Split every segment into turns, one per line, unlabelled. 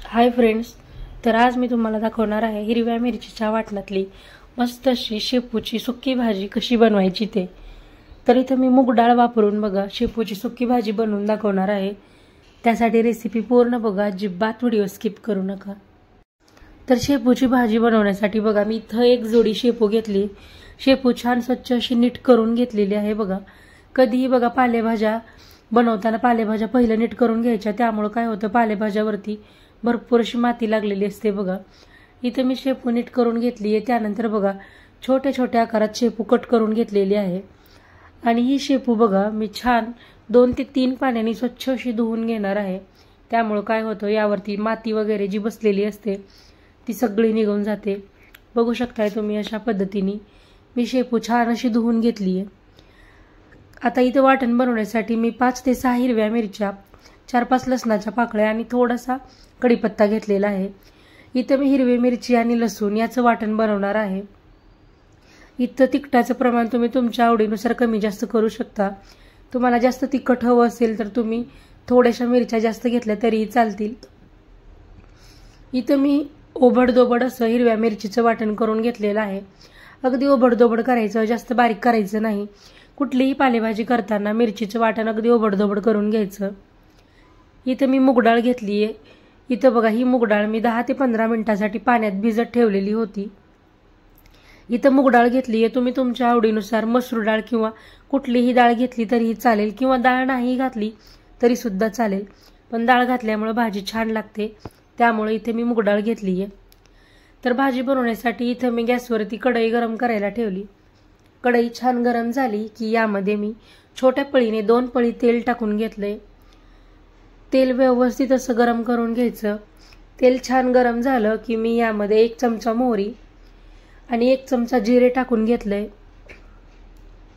Hi friends, तर आज मी तुम्हाला दाखवणार आहे हिरव्या मिरचीच्या वाटणातली मस्त अशी शेपूची सुक्की भाजी कशी बनवायची ते। तर इथे मी मूग डाळ वापरून बघा शेपूची सुक्की भाजी बनवून दाखवणार आहे। त्यासाठी रेसिपी पूर्ण बघा, अजिबात व्हिडिओ स्किप करू नका। तर शेपूची भाजी बनवण्यासाठी बघा मी इथं एक जोडी शेपू घेतली। शेपू छान स्वच्छ अशी नीट करून घेतलेली आहे बघा। कधीही बघा पालेभाज्या बनवताना पालेभाज्या पहिलं नीट करून घ्यायच्या, त्यामुळे काय होतं पालेभाज्यावरती भरपूर अशी माती लागलेली असते बघा। इथे मी शेपू नीट करून घेतली आहे। त्यानंतर बघा छोटे छोटे आकारात शेपू कट करून घेतलेली आहे आणि ही शेपू बघा मी छान 2 ते 3 पाण्याने स्वच्छ अशी धुवून घेणार आहे। त्यामुळे काय होतं यावरती माती वगैरे जी बसलेली असते ती सगळी निघून जाते। बघू शकताय तुम्ही अशा पद्धतीने मी शेपू छान अशी धुवून घेतली आहे। आता इथे वाटण बनवण्यासाठी मी 5 ते 6 हिरव्या मिरच्या, 4-5 लसणाच्या पाकळ्या आणि थोडासा कढीपत्ता घेतलेला आहे। इथे मी हिरवी मिरची आणि लसूण याचं वाटण बनवणार आहे। इथं तिखटाचं प्रमाण तुम्ही तुमच्या आवडीनुसार कमी जास्त करू शकता। तुम्हाला जास्त तिखट हवं असेल तर तुम्ही थोड्याशा मिरच्या जास्त घेतल्या तरीही चालतील। इथं मी ओबडधोबड असं हिरव्या मिरचीचं वाटण करून घेतलेलं आहे। अगदी ओबडधोबड करायचं, जास्त बारीक करायचं नाही। कुठलीही पालेभाजी करताना मिरचीचं वाटण अगदी ओबडधोबड करून घ्यायचं। इथं मी मूग डाळ घेतली आहे। इथं बघा ही मूग डाळ मी 10 ते 15 मिनिटांसाठी पाण्यात भिजत ठेवलेली होती। इथं मूग डाळ घेतली आहे। तुम्ही तुमच्या आवडीनुसार मसूर डाळ किंवा कुठलीही डाळ घेतली तरीही चालेल, किंवा डाळ नाही घातली तरी सुद्धा चालेल, पण डाळ घातल्यामुळे भाजी छान लागते, त्यामुळे इथे मी मूग डाळ घेतली आहे। तर भाजी बनवण्यासाठी इथं मी गॅसवरती कढई गरम करायला ठेवली। कढई छान गरम झाली की यामध्ये मी छोट्या पळीने 2 पळी तेल टाकून घेतले। तेल व्यवस्थित असं गरम करून घ्यायचं। तेल छान गरम झालं की मी यामध्ये 1 चमचा मोहरी आणि 1 चमचा जिरे टाकून घेतले।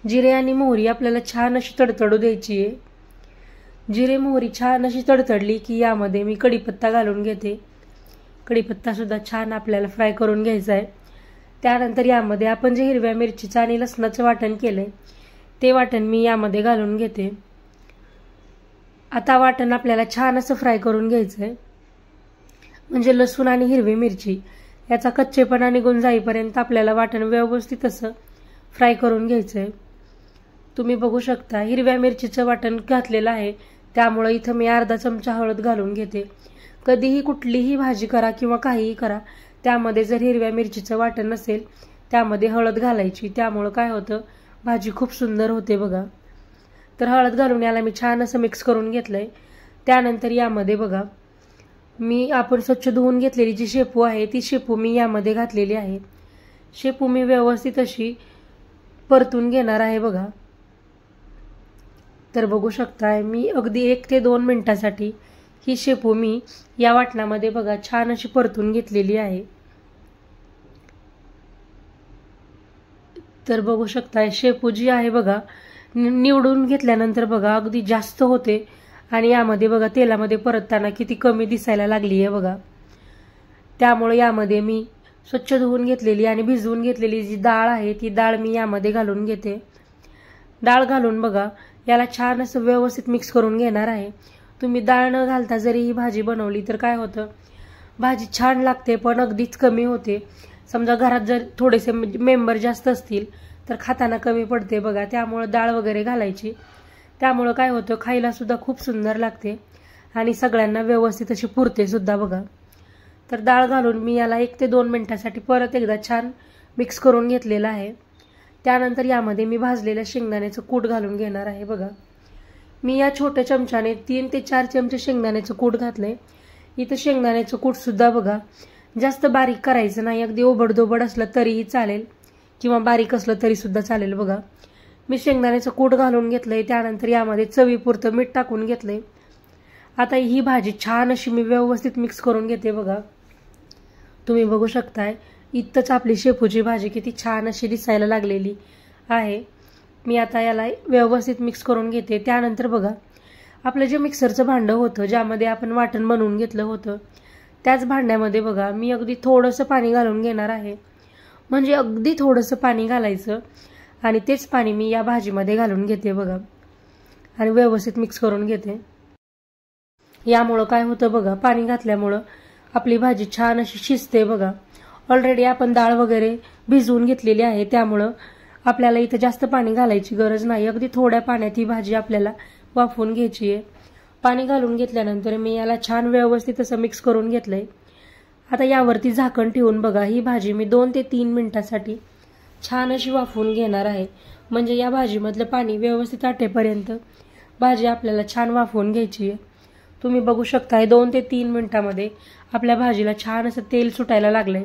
जिरे आणि मोहरी आपल्याला छान अशी तडतडू द्यायची आहे। जिरे मोहरी छान अशी तडतडली की यामध्ये मी कढीपत्ता घालून घेते। कढीपत्ता सुद्धा छान आपल्याला फ्राय करून घ्यायचा आहे। त्यानंतर यामध्ये आपण जे हिरव्या मिरचीचं आणि लसणाचं वाटण केलंय ते वाटण मी यामध्ये घालून घेते। आता वाटण आपल्याला छान असं फ्राय करून घ्यायचं आहे, म्हणजे लसूण आणि हिरवी मिरची याचा कच्चेपणा निघून जाईपर्यंत आपल्याला वाटण व्यवस्थित असं फ्राय करून घ्यायचं आहे। तुम्ही बघू शकता हिरव्या मिरचीचं वाटण घातलेलं आहे, त्यामुळे इथं मी अर्धा चमचा हळद घालून घेते। कधीही कुठलीही भाजी करा किंवा काहीही करा, त्यामध्ये जर हिरव्या मिरचीचं वाटण नसेल त्यामध्ये हळद घालायची, त्यामुळे काय होतं भाजी खूप सुंदर होते बघा। तर हळद घालून याला मी छान असं मिक्स करून घेतलंय। त्यानंतर यामध्ये बघा मी आपण स्वच्छ धुवून घेतलेली जी शेपू आहे ती शेपू मी यामध्ये घातलेली आहे। शेपू मी व्यवस्थित अशी परतून घेणार आहे बघा। तर बघू शकताय मी अगदी 1 ते 2 मिनिटांसाठी ही शेपू मी या वाटणामध्ये बघा छान अशी परतून घेतलेली आहे। तर बघू शकताय शेपू जी आहे बघा निवडून घेतल्यानंतर बघा अगदी जास्त होते आणि यामध्ये बघा तेलामध्ये परतताना किती कमी दिसायला लागली आहे बघा। त्यामुळे यामध्ये मी स्वच्छ धुवून घेतलेली आणि भिजवून घेतलेली जी डाळ आहे ती डाळ मी यामध्ये घालून घेते। डाळ घालून बघा याला छान असं व्यवस्थित मिक्स करून घेणार आहे। तुम्ही डाळ न घालता जरी ही भाजी बनवली तर काय होतं भाजी छान लागते, पण अगदीच कमी होते। समजा घरात जर थोडेसे मेंबर जास्त असतील तर खाताना कमी पडते बघा, त्यामुळे डाळ वगैरे घालायची। त्यामुळे काय होतं खायला सुद्धा खूप सुंदर लागते आणि सगळ्यांना व्यवस्थित अशी पुरते सुद्धा बघा। तर डाळ घालून मी याला 1 ते 2 मिनिटांसाठी परत एकदा छान मिक्स करून घेतलेलं आहे। त्यानंतर यामध्ये मी भाजलेल्या शेंगदाण्याचं कूट घालून घेणार आहे बघा। मी या छोट्या चमच्याने 3 ते 4 चमचे शेंगदाण्याचं कूट घातलंय। इथं शेंगदाण्याचं कूट सुद्धा बघा जास्त बारीक करायचं नाही, अगदी ओबडधोबड असलं तरीही चालेल किंवा बारीक असलं तरी सुद्धा चालेल बघा। मी शेंगदाण्याचं कूट घालून घेतलंय। त्यानंतर यामध्ये चवीपुरतं मीठ टाकून घेतलंय। आता ही भाजी छान अशी मी व्यवस्थित मिक्स करून घेते बघा। तुम्ही बघू शकताय इतकंच आपली शेपूची भाजी किती छान अशी दिसायला लागलेली आहे। मी आता याला व्यवस्थित मिक्स करून घेते। त्यानंतर बघा आपलं जे मिक्सरचं भांडं होतं ज्यामध्ये आपण वाटण बनवून घेतलं होतं त्याच भांड्यामध्ये बघा मी अगदी थोडंसं पाणी घालून घेणार आहे, म्हणजे अगदी थोडंसं पाणी घालायचं आणि तेच पाणी मी या भाजीमध्ये घालून घेते बघा आणि व्यवस्थित मिक्स करून घेते। यामुळे काय होतं बघा पाणी घातल्यामुळे आपली भाजी छान अशी शिजते बघा. ऑलरेडी आपण डाळ वगैरे भिजवून घेतलेली आहे, त्यामुळं आपल्याला इथं जास्त पाणी घालायची गरज नाही. अगदी थोड्या पाण्यात ही भाजी आपल्याला वाफवून घ्यायची आहे. पाणी घालून घेतल्यानंतर मी याला छान व्यवस्थित असं मिक्स करून घेतलंय. आता यावरती झाकण ठेवून बघा ही भाजी मी 2 ते 3 मिनिटांसाठी छान अशी वाफवून घेणार आहे. म्हणजे या भाजीमधलं पाणी व्यवस्थित आटेपर्यंत भाजी आपल्याला छान वाफवून घ्यायची आहे. तुम्ही बघू शकताय 2 ते 3 मिनिटांमध्ये आपल्या भाजीला छान असं तेल सुटायला लागलंय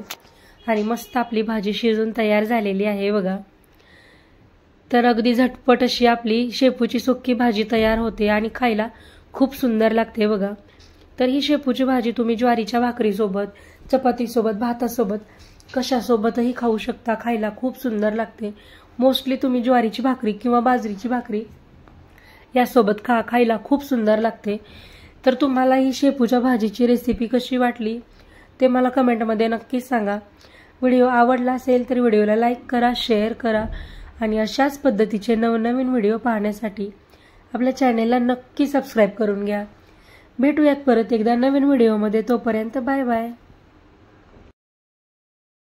आणि मस्त आपली भाजी शिजून तयार झालेली आहे बघा. तर अगदी झटपट अशी आपली शेपूची सुक्की भाजी तयार होते आणि खायला खूप सुंदर लागते बघा. तर ही शेपूची भाजी तुम्ही ज्वारीच्या भाकरीसोबत, चपातीसोबत, भातासोबत कशासोबतही खाऊ शकता. खायला खूप सुंदर लागते. मोस्टली तुम्ही ज्वारीची भाकरी किंवा बाजरीची भाकरी यासोबत खायला खूप सुंदर लागते. तर तुम्हाला ही शेपूच्या भाजीची रेसिपी कशी वाटली ते मला कमेंटमध्ये नक्कीच सांगा. व्हिडिओ आवडला असेल तर व्हिडिओला लाईक करा, शेअर करा आणि अशाच पद्धतीचे नवनवीन व्हिडिओ पाहण्यासाठी आपल्या चॅनेलला नक्की सबस्क्राईब करून घ्या. भेटूयात परत एकदा नवीन व्हिडिओमध्ये. तोपर्यंत बाय बाय.